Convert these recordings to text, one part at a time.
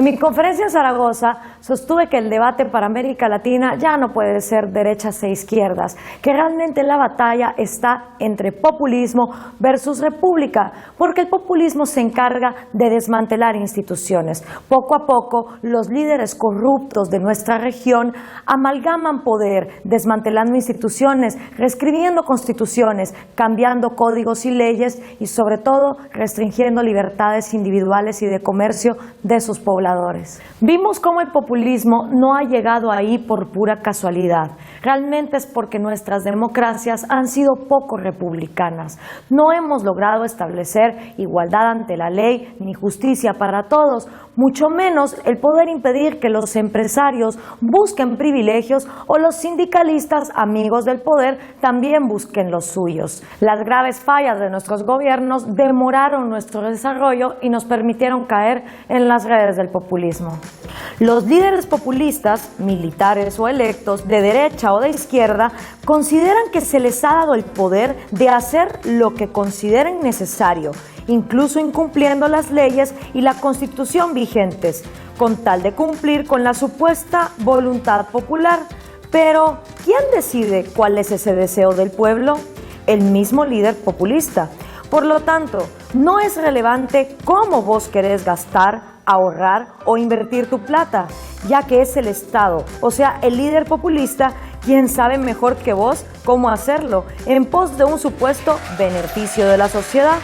En mi conferencia en Zaragoza sostuve que el debate para América Latina ya no puede ser derechas e izquierdas, que realmente la batalla está entre populismo versus república, porque el populismo se encarga de desmantelar instituciones. Poco a poco, los líderes corruptos de nuestra región amalgaman poder, desmantelando instituciones, reescribiendo constituciones, cambiando códigos y leyes y sobre todo restringiendo libertades individuales y de comercio de sus pobladores. Vimos cómo el populismo no ha llegado ahí por pura casualidad. Realmente es porque nuestras democracias han sido poco republicanas. No hemos logrado establecer igualdad ante la ley ni justicia para todos, mucho menos el poder impedir que los empresarios busquen privilegios o los sindicalistas amigos del poder también busquen los suyos. Las graves fallas de nuestros gobiernos demoraron nuestro desarrollo y nos permitieron caer en las redes del populismo. Los líderes populistas, militares o electos, de derecha o de izquierda, consideran que se les ha dado el poder de hacer lo que consideren necesario, incluso incumpliendo las leyes y la Constitución vigentes, con tal de cumplir con la supuesta voluntad popular. Pero, ¿quién decide cuál es ese deseo del pueblo? El mismo líder populista. Por lo tanto, no es relevante cómo vos querés gastar, ahorrar o invertir tu plata, ya que es el Estado, o sea, el líder populista, quien sabe mejor que vos cómo hacerlo, en pos de un supuesto beneficio de la sociedad.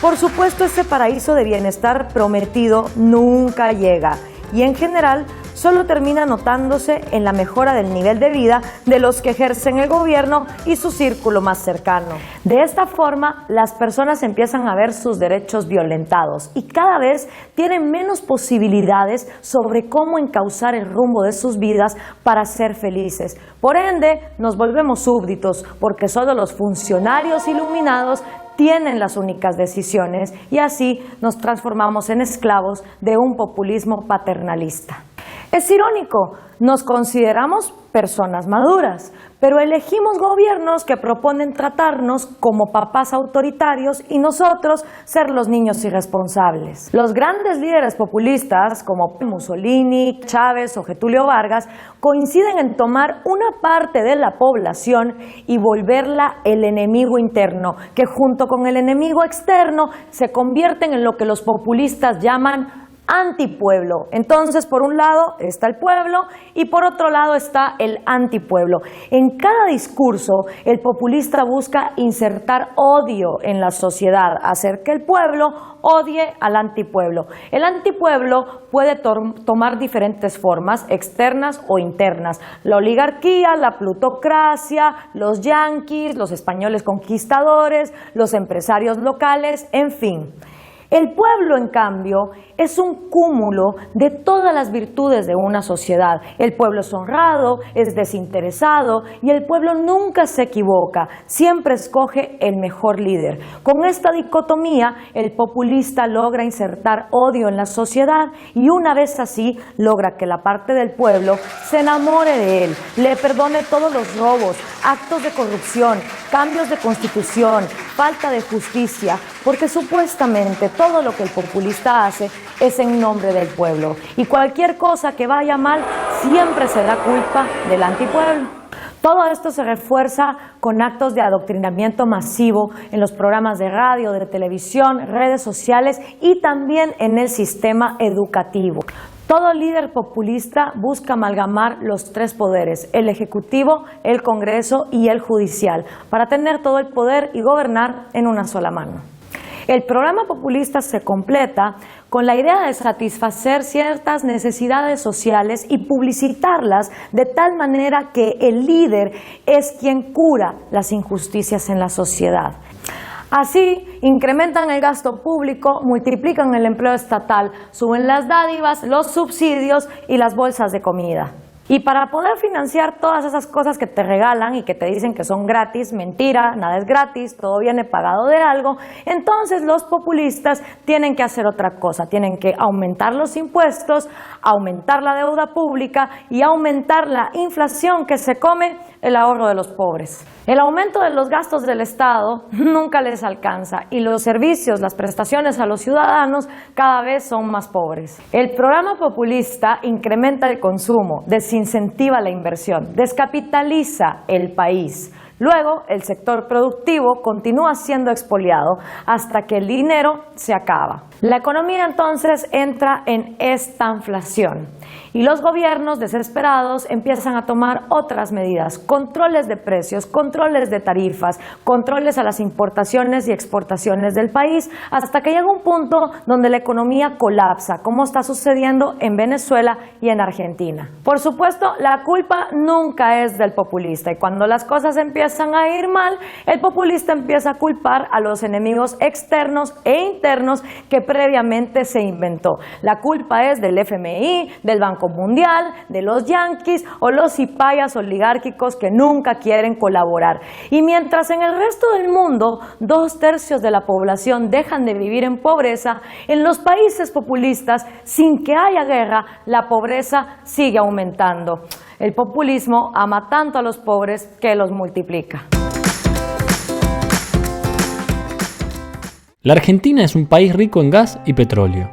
Por supuesto, ese paraíso de bienestar prometido nunca llega y en general solo termina notándose en la mejora del nivel de vida de los que ejercen el gobierno y su círculo más cercano. De esta forma, las personas empiezan a ver sus derechos violentados y cada vez tienen menos posibilidades sobre cómo encauzar el rumbo de sus vidas para ser felices. Por ende, nos volvemos súbditos porque solo los funcionarios iluminados tienen las únicas decisiones y así nos transformamos en esclavos de un populismo paternalista. Es irónico, nos consideramos personas maduras, pero elegimos gobiernos que proponen tratarnos como papás autoritarios y nosotros ser los niños irresponsables. Los grandes líderes populistas como Mussolini, Chávez o Getúlio Vargas coinciden en tomar una parte de la población y volverla el enemigo interno, que junto con el enemigo externo se convierten en lo que los populistas llaman antipueblo. Entonces, por un lado está el pueblo y por otro lado está el antipueblo. En cada discurso, el populista busca insertar odio en la sociedad, hacer que el pueblo odie al antipueblo. El antipueblo puede tomar diferentes formas, externas o internas. La oligarquía, la plutocracia, los yanquis, los españoles conquistadores, los empresarios locales, en fin. El pueblo, en cambio, es un cúmulo de todas las virtudes de una sociedad. El pueblo es honrado, es desinteresado y el pueblo nunca se equivoca, siempre escoge el mejor líder. Con esta dicotomía, el populista logra insertar odio en la sociedad y una vez así logra que la parte del pueblo se enamore de él, le perdone todos los robos, actos de corrupción, cambios de constitución, falta de justicia, porque supuestamente todo lo que el populista hace es en nombre del pueblo y cualquier cosa que vaya mal siempre será culpa del antipueblo. Todo esto se refuerza con actos de adoctrinamiento masivo en los programas de radio, de televisión, redes sociales y también en el sistema educativo. Todo líder populista busca amalgamar los tres poderes, el ejecutivo, el Congreso y el judicial, para tener todo el poder y gobernar en una sola mano. El programa populista se completa con la idea de satisfacer ciertas necesidades sociales y publicitarlas de tal manera que el líder es quien cura las injusticias en la sociedad. Así, incrementan el gasto público, multiplican el empleo estatal, suben las dádivas, los subsidios y las bolsas de comida. Y para poder financiar todas esas cosas que te regalan y que te dicen que son gratis, mentira, nada es gratis, todo viene pagado de algo, entonces los populistas tienen que hacer otra cosa, tienen que aumentar los impuestos, aumentar la deuda pública y aumentar la inflación que se come el ahorro de los pobres. El aumento de los gastos del Estado nunca les alcanza y los servicios, las prestaciones a los ciudadanos cada vez son más pobres. El programa populista incrementa el consumo, desincentiva la inversión, descapitaliza el país. Luego, el sector productivo continúa siendo expoliado hasta que el dinero se acaba. La economía entonces entra en estanflación y los gobiernos desesperados empiezan a tomar otras medidas, controles de precios, controles de tarifas, controles a las importaciones y exportaciones del país, hasta que llega un punto donde la economía colapsa, como está sucediendo en Venezuela y en Argentina. Por supuesto, la culpa nunca es del populista y cuando las cosas empiezan a ir mal, el populista empieza a culpar a los enemigos externos e internos que previamente se inventó. La culpa es del FMI, del Banco Mundial, de los yanquis o los cipayas oligárquicos que nunca quieren colaborar. Y mientras en el resto del mundo 2/3 de la población dejan de vivir en pobreza, en los países populistas, sin que haya guerra, la pobreza sigue aumentando. El populismo ama tanto a los pobres que los multiplica. La Argentina es un país rico en gas y petróleo.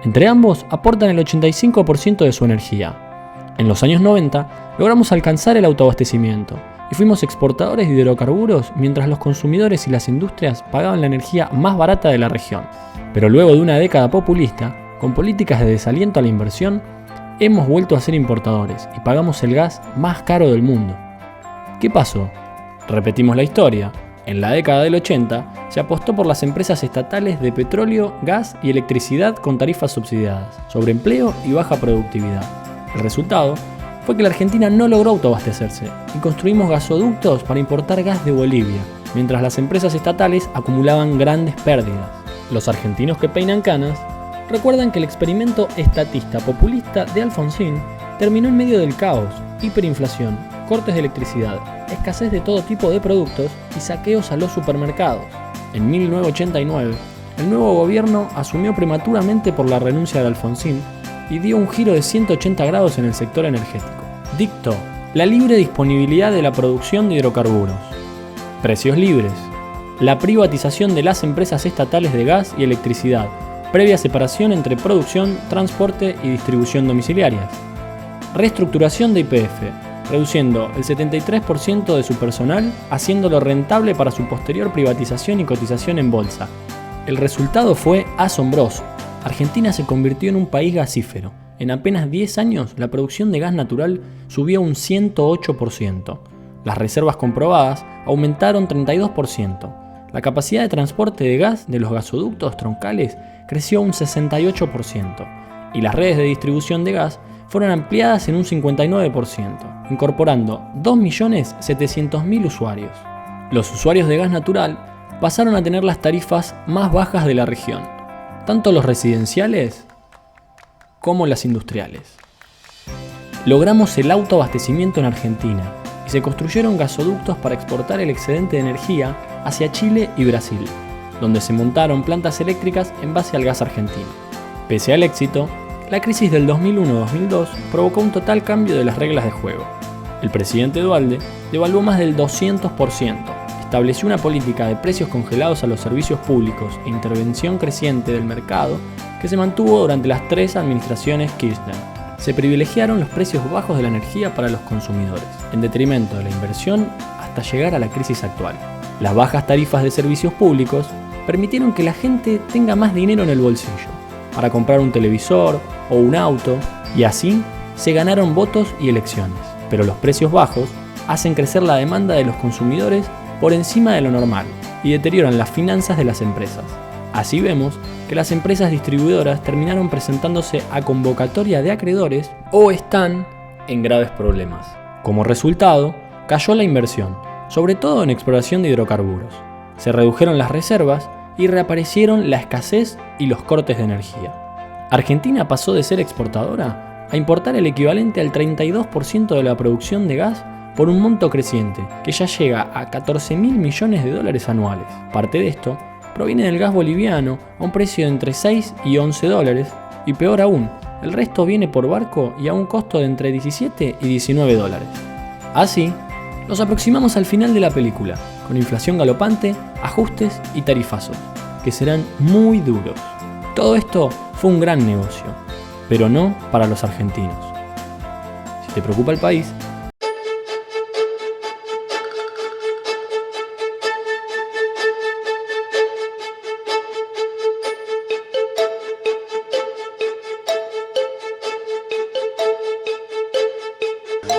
Entre ambos aportan el 85% de su energía. En los años 90 logramos alcanzar el autoabastecimiento y fuimos exportadores de hidrocarburos mientras los consumidores y las industrias pagaban la energía más barata de la región. Pero luego de una década populista, con políticas de desaliento a la inversión, hemos vuelto a ser importadores y pagamos el gas más caro del mundo. ¿Qué pasó? Repetimos la historia. En la década del 80 se apostó por las empresas estatales de petróleo, gas y electricidad con tarifas subsidiadas, sobre empleo y baja productividad. El resultado fue que la Argentina no logró autoabastecerse y construimos gasoductos para importar gas de Bolivia, mientras las empresas estatales acumulaban grandes pérdidas. Los argentinos que peinan canas recuerdan que el experimento estatista populista de Alfonsín terminó en medio del caos, hiperinflación, cortes de electricidad, escasez de todo tipo de productos y saqueos a los supermercados. En 1989, el nuevo gobierno asumió prematuramente por la renuncia de Alfonsín y dio un giro de 180 grados en el sector energético. Dictó la libre disponibilidad de la producción de hidrocarburos, precios libres, la privatización de las empresas estatales de gas y electricidad, previa separación entre producción, transporte y distribución domiciliarias, reestructuración de YPF, reduciendo el 73% de su personal, haciéndolo rentable para su posterior privatización y cotización en bolsa. El resultado fue asombroso. Argentina se convirtió en un país gasífero. En apenas 10 años, la producción de gas natural subió un 108%. Las reservas comprobadas aumentaron 32%. La capacidad de transporte de gas de los gasoductos troncales creció un 68%. Y las redes de distribución de gas fueron ampliadas en un 59%, incorporando 2.700.000 usuarios. Los usuarios de gas natural pasaron a tener las tarifas más bajas de la región, tanto los residenciales como las industriales. Logramos el autoabastecimiento en Argentina y se construyeron gasoductos para exportar el excedente de energía hacia Chile y Brasil, donde se montaron plantas eléctricas en base al gas argentino. Pese al éxito, la crisis del 2001-2002 provocó un total cambio de las reglas de juego. El presidente Dualde devaluó más del 200%, estableció una política de precios congelados a los servicios públicos e intervención creciente del mercado que se mantuvo durante las 3 administraciones Kirchner. Se privilegiaron los precios bajos de la energía para los consumidores, en detrimento de la inversión hasta llegar a la crisis actual. Las bajas tarifas de servicios públicos permitieron que la gente tenga más dinero en el bolsillo para comprar un televisor o un auto, y así se ganaron votos y elecciones. Pero los precios bajos hacen crecer la demanda de los consumidores por encima de lo normal y deterioran las finanzas de las empresas. Así vemos que las empresas distribuidoras terminaron presentándose a convocatoria de acreedores o están en graves problemas. Como resultado, cayó la inversión, sobre todo en exploración de hidrocarburos. Se redujeron las reservas y reaparecieron la escasez y los cortes de energía. Argentina pasó de ser exportadora a importar el equivalente al 32% de la producción de gas por un monto creciente, que ya llega a 14.000 millones de dólares anuales. Parte de esto proviene del gas boliviano a un precio de entre 6 y 11 dólares, y peor aún, el resto viene por barco y a un costo de entre 17 y 19 dólares. Así, nos aproximamos al final de la película, con inflación galopante, ajustes y tarifazos, que serán muy duros. Todo esto fue un gran negocio, pero no para los argentinos. Si te preocupa el país,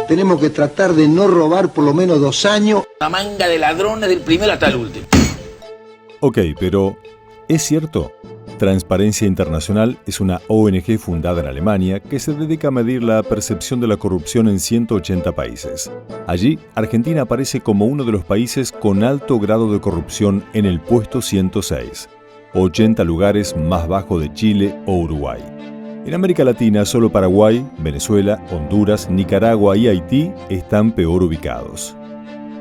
tenemos que tratar de no robar por lo menos 2 años. Una manga de ladrones del primero hasta el último. Ok, pero ¿es cierto? Transparencia Internacional es una ONG fundada en Alemania que se dedica a medir la percepción de la corrupción en 180 países. Allí, Argentina aparece como uno de los países con alto grado de corrupción en el puesto 106, 80 lugares más bajo de Chile o Uruguay. En América Latina, solo Paraguay, Venezuela, Honduras, Nicaragua y Haití están peor ubicados.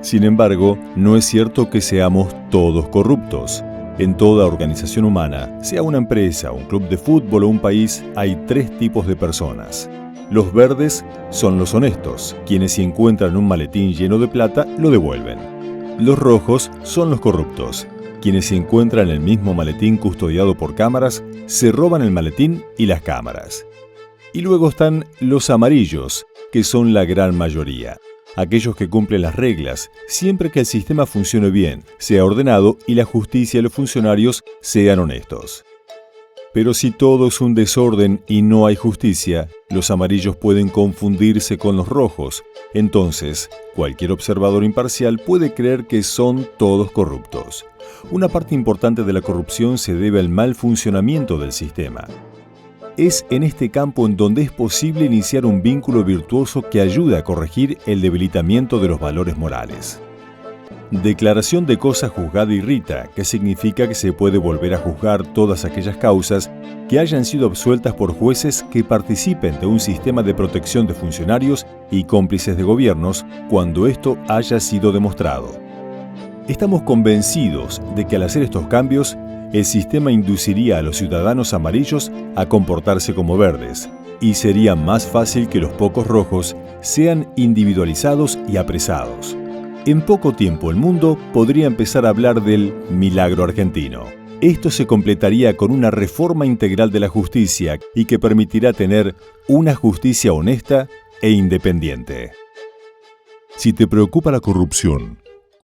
Sin embargo, no es cierto que seamos todos corruptos. En toda organización humana, sea una empresa, un club de fútbol o un país, hay 3 tipos de personas. Los verdes son los honestos, quienes si encuentran un maletín lleno de plata, lo devuelven. Los rojos son los corruptos, quienes si encuentran el mismo maletín custodiado por cámaras, se roban el maletín y las cámaras. Y luego están los amarillos, que son la gran mayoría. Aquellos que cumplen las reglas, siempre que el sistema funcione bien, sea ordenado y la justicia y los funcionarios sean honestos. Pero si todo es un desorden y no hay justicia, los amarillos pueden confundirse con los rojos. Entonces, cualquier observador imparcial puede creer que son todos corruptos. Una parte importante de la corrupción se debe al mal funcionamiento del sistema. Es en este campo en donde es posible iniciar un vínculo virtuoso que ayude a corregir el debilitamiento de los valores morales. Declaración de cosa juzgada irrita, que significa que se puede volver a juzgar todas aquellas causas que hayan sido absueltas por jueces que participen de un sistema de protección de funcionarios y cómplices de gobiernos cuando esto haya sido demostrado. Estamos convencidos de que al hacer estos cambios, el sistema induciría a los ciudadanos amarillos a comportarse como verdes, y sería más fácil que los pocos rojos sean individualizados y apresados. En poco tiempo el mundo podría empezar a hablar del milagro argentino. Esto se completaría con una reforma integral de la justicia y que permitirá tener una justicia honesta e independiente. Si te preocupa la corrupción,